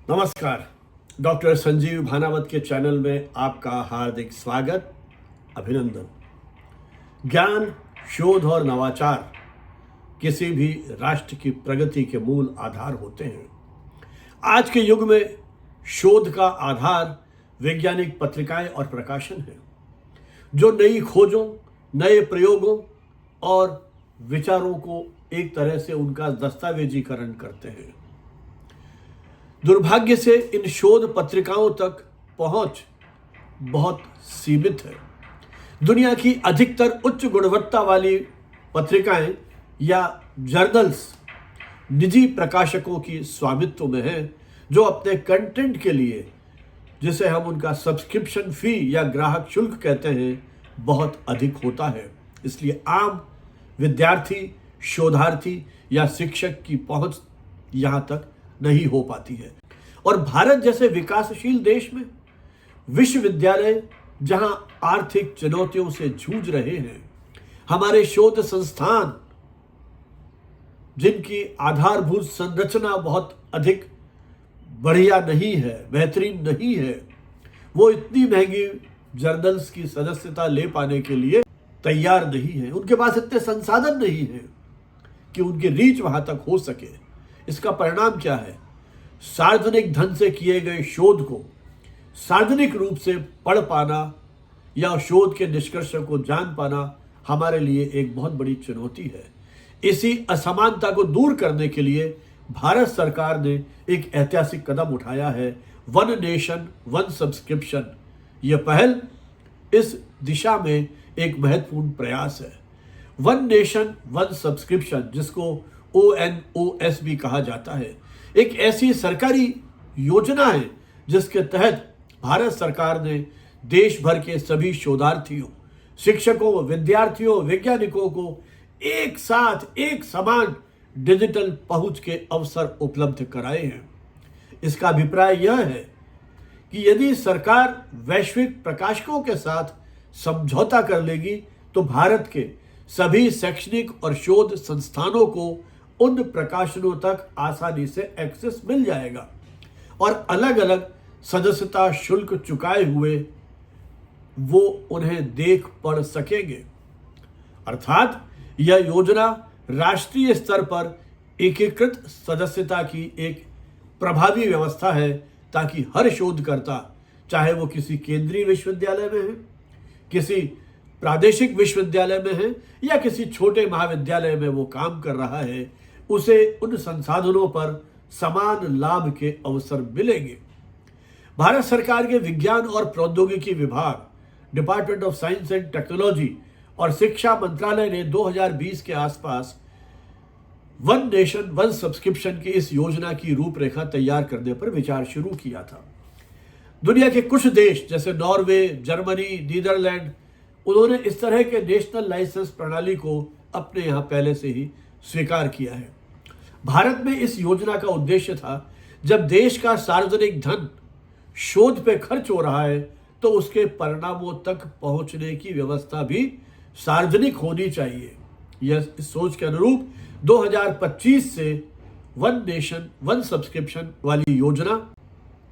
नमस्कार। डॉक्टर संजीव भानावत के चैनल में आपका हार्दिक स्वागत, अभिनंदन। ज्ञान, शोध और नवाचार किसी भी राष्ट्र की प्रगति के मूल आधार होते हैं। आज के युग में शोध का आधार वैज्ञानिक पत्रिकाएं और प्रकाशन है, जो नई खोजों, नए प्रयोगों और विचारों को एक तरह से उनका दस्तावेजीकरण करते हैं। दुर्भाग्य से इन शोध पत्रिकाओं तक पहुंच बहुत सीमित है। दुनिया की अधिकतर उच्च गुणवत्ता वाली पत्रिकाएं या जर्नल्स निजी प्रकाशकों की स्वामित्व में हैं, जो अपने कंटेंट के लिए, जिसे हम उनका सब्सक्रिप्शन फी या ग्राहक शुल्क कहते हैं, बहुत अधिक होता है। इसलिए आम विद्यार्थी, शोधार्थी या शिक्षक की पहुंच यहां तक नहीं हो पाती है। और भारत जैसे विकासशील देश में विश्वविद्यालय जहां आर्थिक चुनौतियों से जूझ रहे हैं, हमारे शोध संस्थान जिनकी आधारभूत संरचना बहुत अधिक बढ़िया नहीं है, बेहतरीन नहीं है, वो इतनी महंगी जर्नल्स की सदस्यता ले पाने के लिए तैयार नहीं है। उनके पास इतने संसाधन नहीं है कि उनकी रीच वहां तक हो सके। इसका परिणाम क्या है? सार्वजनिक धन से किए गए शोध को सार्वजनिक रूप से पढ़ पाना या शोध के निष्कर्षों को जान पाना हमारे लिए एक बहुत बड़ी चुनौती है। इसी असमानता को दूर करने के लिए भारत सरकार ने एक ऐतिहासिक कदम उठाया है, वन नेशन वन सब्सक्रिप्शन। यह पहल इस दिशा में एक महत्वपूर्ण प्रयास है। वन नेशन वन सब्सक्रिप्शन, जिसको ONOS भी कहा जाता है, एक ऐसी सरकारी योजना है जिसके तहत भारत सरकार ने देश भर के सभी शोधार्थियों, शिक्षकों, विद्यार्थियों, वैज्ञानिकों को एक साथ एक समान डिजिटल पहुंच के अवसर उपलब्ध कराए हैं। इसका अभिप्राय यह है कि यदि सरकार वैश्विक प्रकाशकों के साथ समझौता कर लेगी तो भारत के सभी शैक्षणिक और शोध संस्थानों को उन प्रकाशनों तक आसानी से एक्सेस मिल जाएगा और अलग अलग सदस्यता शुल्क चुकाए हुए वो उन्हें देख पढ़ सकेंगे। अर्थात यह योजना राष्ट्रीय स्तर पर एकीकृत सदस्यता की एक प्रभावी व्यवस्था है, ताकि हर शोधकर्ता, चाहे वो किसी केंद्रीय विश्वविद्यालय में है, किसी प्रादेशिक विश्वविद्यालय में है या किसी छोटे महाविद्यालय में वो काम कर रहा है, उसे उन संसाधनों पर समान लाभ के अवसर मिलेंगे। भारत सरकार के विज्ञान और प्रौद्योगिकी विभाग, department of science and technology और शिक्षा मंत्रालय ने 2020 के आसपास वन नेशन वन सब्सक्रिप्शन की इस योजना की रूपरेखा तैयार करने पर विचार शुरू किया था। दुनिया के कुछ देश जैसे नॉर्वे, जर्मनी, नीदरलैंड, उन्होंने इस तरह के नेशनल लाइसेंस प्रणाली को अपने यहाँ पहले से ही स्वीकार किया है। भारत में इस योजना का उद्देश्य था, जब देश का सार्वजनिक धन शोध पे खर्च हो रहा है तो उसके परिणामों तक पहुंचने की व्यवस्था भी सार्वजनिक होनी चाहिए। यह इस सोच के अनुरूप 2025 से वन नेशन वन सब्सक्रिप्शन वाली योजना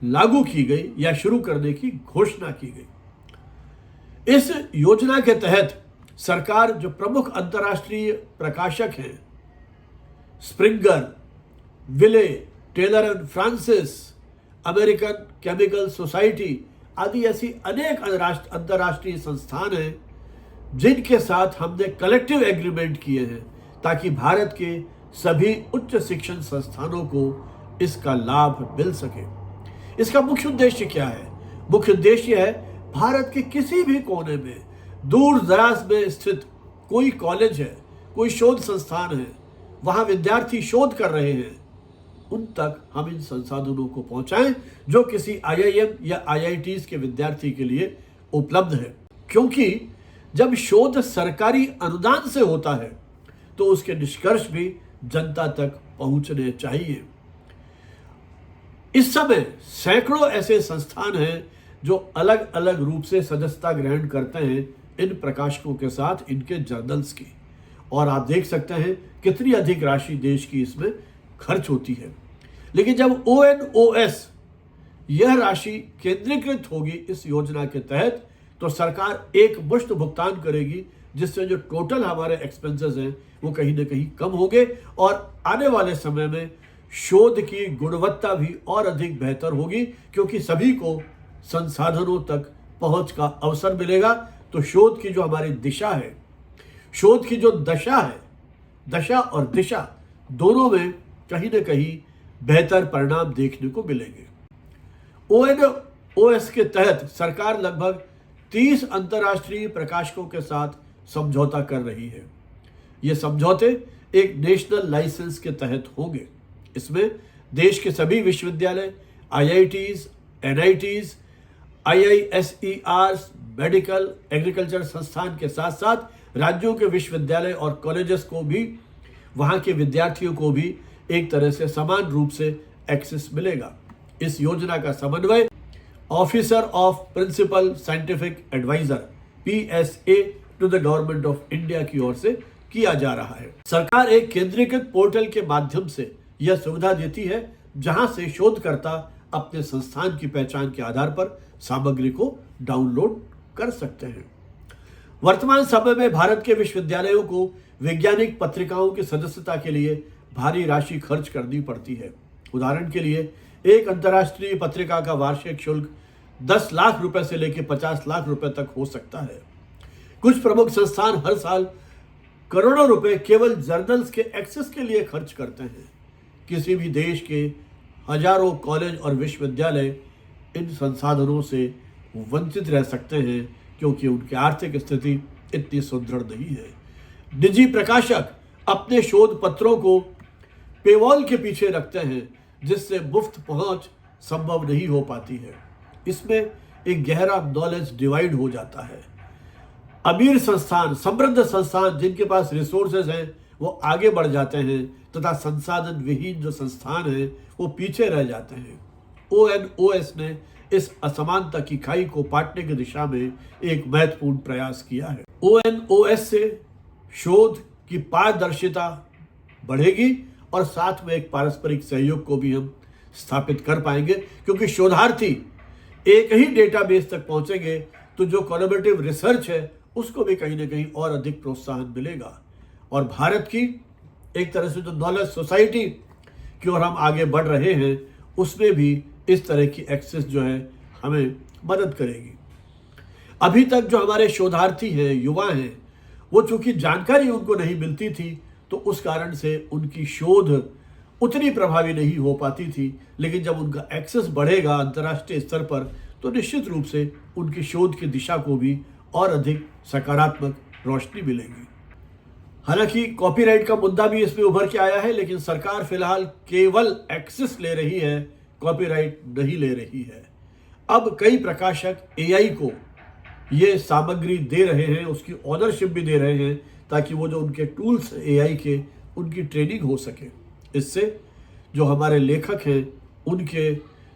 लागू की गई या शुरू करने की घोषणा की गई। इस योजना के तहत सरकार जो प्रमुख अंतर्राष्ट्रीय प्रकाशक हैं, Springer, Wiley, Taylor and Francis, American Chemical Society आदि ऐसी अनेक अंतर्राष्ट्रीय संस्थान हैं जिनके साथ हमने कलेक्टिव एग्रीमेंट किए हैं, ताकि भारत के सभी उच्च शिक्षण संस्थानों को इसका लाभ मिल सके। इसका मुख्य उद्देश्य क्या है? मुख्य उद्देश्य है भारत के किसी भी कोने में, दूर दराज में स्थित कोई कॉलेज है, कोई शोध संस्थान है, वहां विद्यार्थी शोध कर रहे हैं, उन तक हम इन संसाधनों को पहुंचाएं जो किसी IIM या IITs के विद्यार्थी के लिए उपलब्ध है। क्योंकि जब शोध सरकारी अनुदान से होता है तो उसके निष्कर्ष भी जनता तक पहुंचने चाहिए। इस समय सैकड़ों ऐसे संस्थान हैं जो अलग अलग रूप से सदस्यता ग्रहण करते हैं इन प्रकाशकों के साथ इनके जर्नल्स की, और आप देख सकते हैं कितनी अधिक राशि देश की इसमें खर्च होती है। लेकिन जब ONOS यह राशि केंद्रीकृत होगी इस योजना के तहत, तो सरकार एक मुश्त भुगतान करेगी, जिससे जो टोटल हमारे एक्सपेंसेस हैं वो कहीं ना कहीं कम होंगे और आने वाले समय में शोध की गुणवत्ता भी और अधिक बेहतर होगी, क्योंकि सभी को संसाधनों तक पहुंच का अवसर मिलेगा। तो शोध की जो हमारी दिशा है, शोध की जो दशा है, दशा और दिशा दोनों में कहीं ना कहीं बेहतर परिणाम देखने को मिलेंगे। ONOS के तहत सरकार लगभग 30 अंतर्राष्ट्रीय प्रकाशकों के साथ समझौता कर रही है। ये समझौते एक नेशनल लाइसेंस के तहत होंगे। इसमें देश के सभी विश्वविद्यालय, IITs, NITs, IISERs, medical, agriculture संस्थान के साथ साथ राज्यों के विश्वविद्यालय और कॉलेजेस को भी, वहाँ के विद्यार्थियों को भी एक तरह से समान रूप से एक्सेस मिलेगा। इस योजना का समन्वय officer of principal scientific adviser PSA to the government of India की ओर से किया जा रहा है। सरकार एक केंद्रीकृत पोर्टल के माध्यम से यह सुविधा देती है, जहां से शोधकर्ता अपने संस्थान की पहचान के आधार पर सामग्री को डाउनलोड कर सकते हैं। वर्तमान समय में भारत के विश्वविद्यालयों को वैज्ञानिक पत्रिकाओं की सदस्यता के लिए भारी राशि खर्च करनी पड़ती है। उदाहरण के लिए एक अंतर्राष्ट्रीय पत्रिका का वार्षिक शुल्क 10 लाख रुपए से लेकर 50 लाख रुपए तक हो सकता है। कुछ प्रमुख संस्थान हर साल करोड़ों रुपए केवल जर्नल्स के एक्सेस के लिए खर्च करते हैं। किसी भी देश के हजारों कॉलेज और विश्वविद्यालय इन संसाधनों से वंचित रह सकते हैं, क्योंकि उनकी आर्थिक स्थिति इतनी सुदृढ़ नहीं है। निजी प्रकाशक अपने शोध पत्रों को पेवॉल के पीछे रखते हैं, जिससे मुफ्त पहुंच संभव नहीं हो पाती है। इसमें एक गहरा नॉलेज डिवाइड हो जाता है। अमीर संस्थान, समृद्ध संस्थान जिनके पास रिसोर्सेज हैं वो आगे बढ़ जाते हैं, तथा संसाधन विहीन जो संस्थान हैं वो पीछे रह जाते हैं। ONOS ने इस असमानता की खाई को पाटने की दिशा में एक महत्वपूर्ण प्रयास किया है। ONOS से शोध की पारदर्शिता बढ़ेगी और साथ में एक पारस्परिक सहयोग को भी हम स्थापित कर पाएंगे, क्योंकि शोधार्थी एक ही डेटाबेस तक पहुंचेंगे तो जो कोलैबोरेटिव रिसर्च है उसको भी कहीं ना कहीं और अधिक प्रोत्साहन मिलेगा। और भारत की एक तरह से जो नॉलेज सोसाइटी की ओर हम आगे बढ़ रहे हैं, उसमें भी इस तरह की एक्सेस जो है हमें मदद करेगी। अभी तक जो हमारे शोधार्थी हैं, युवा हैं, वो चूंकि जानकारी उनको नहीं मिलती थी, तो उस कारण से उनकी शोध उतनी प्रभावी नहीं हो पाती थी। लेकिन जब उनका एक्सेस बढ़ेगा अंतर्राष्ट्रीय स्तर पर, तो निश्चित रूप से उनकी शोध की दिशा को भी और अधिक सकारात्मक रोशनी मिलेगी। हालांकि कॉपीराइट का मुद्दा भी इसमें उभर के आया है, लेकिन सरकार फिलहाल केवल एक्सेस ले रही है, कॉपीराइट नहीं ले रही है। अब कई प्रकाशक AI को ये सामग्री दे रहे हैं, उसकी ऑनरशिप भी दे रहे हैं, ताकि वो जो उनके टूल्स AI के, उनकी ट्रेनिंग हो सके। इससे जो हमारे लेखक हैं, उनके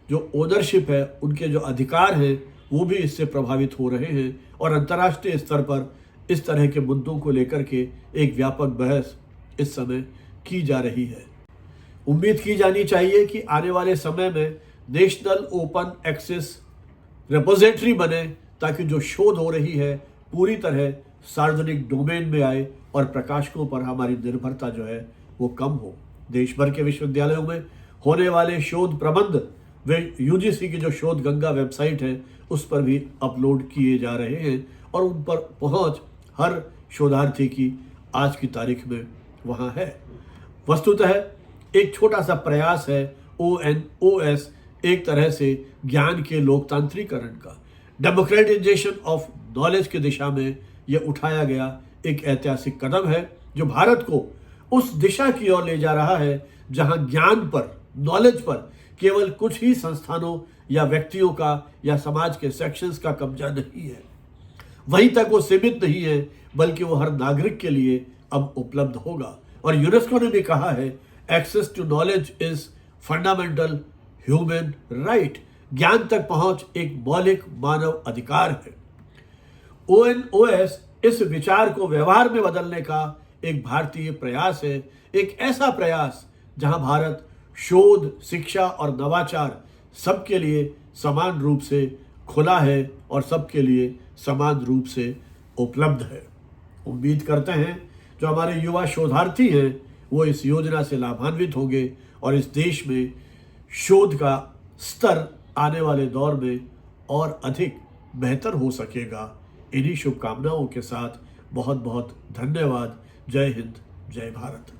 जो ओनरशिप है, उनके जो अधिकार हैं, वो भी इससे प्रभावित हो रहे हैं। और अंतर्राष्ट्रीय स्तर पर इस तरह के मुद्दों को लेकर के एक व्यापक बहस इस समय की जा रही है। उम्मीद की जानी चाहिए कि आने वाले समय में नेशनल ओपन एक्सेस रिपोजिटरी बने, ताकि जो शोध हो रही है पूरी तरह सार्वजनिक डोमेन में आए और प्रकाशकों पर हमारी निर्भरता जो है वो कम हो। देश भर के विश्वविद्यालयों में होने वाले शोध प्रबंध वे UGC की जो शोध गंगा वेबसाइट है उस पर भी अपलोड किए जा रहे हैं, और उन पर पहुंच हर शोधार्थी की आज की तारीख में वहां है। वस्तुतः एक छोटा सा प्रयास है ONOS एक तरह से ज्ञान के लोकतांत्रिकरण का, डेमोक्रेटाइजेशन ऑफ नॉलेज की दिशा में यह उठाया गया एक ऐतिहासिक कदम है, जो भारत को उस दिशा की ओर ले जा रहा है जहां ज्ञान पर, नॉलेज पर केवल कुछ ही संस्थानों या व्यक्तियों का या समाज के सेक्शंस का कब्जा नहीं है। वहीं तक वो सीमित नहीं है, बल्कि वो हर नागरिक के लिए अब उपलब्ध होगा। और यूनेस्को ने भी कहा है, access to knowledge is fundamental human right. ज्ञान तक पहुंच एक मौलिक मानव अधिकार है। ONOS इस विचार को व्यवहार में बदलने का एक भारतीय प्रयास है, एक ऐसा प्रयास जहां भारत शोध, शिक्षा और नवाचार सबके लिए समान रूप से खुला है और सबके लिए समान रूप से उपलब्ध है। उम्मीद करते हैं जो हमारे युवा शोधार्थी हैं वो इस योजना से लाभान्वित होंगे और इस देश में शोध का स्तर आने वाले दौर में और अधिक बेहतर हो सकेगा। इन्हीं शुभकामनाओं के साथ बहुत बहुत धन्यवाद। जय हिंद, जय भारत।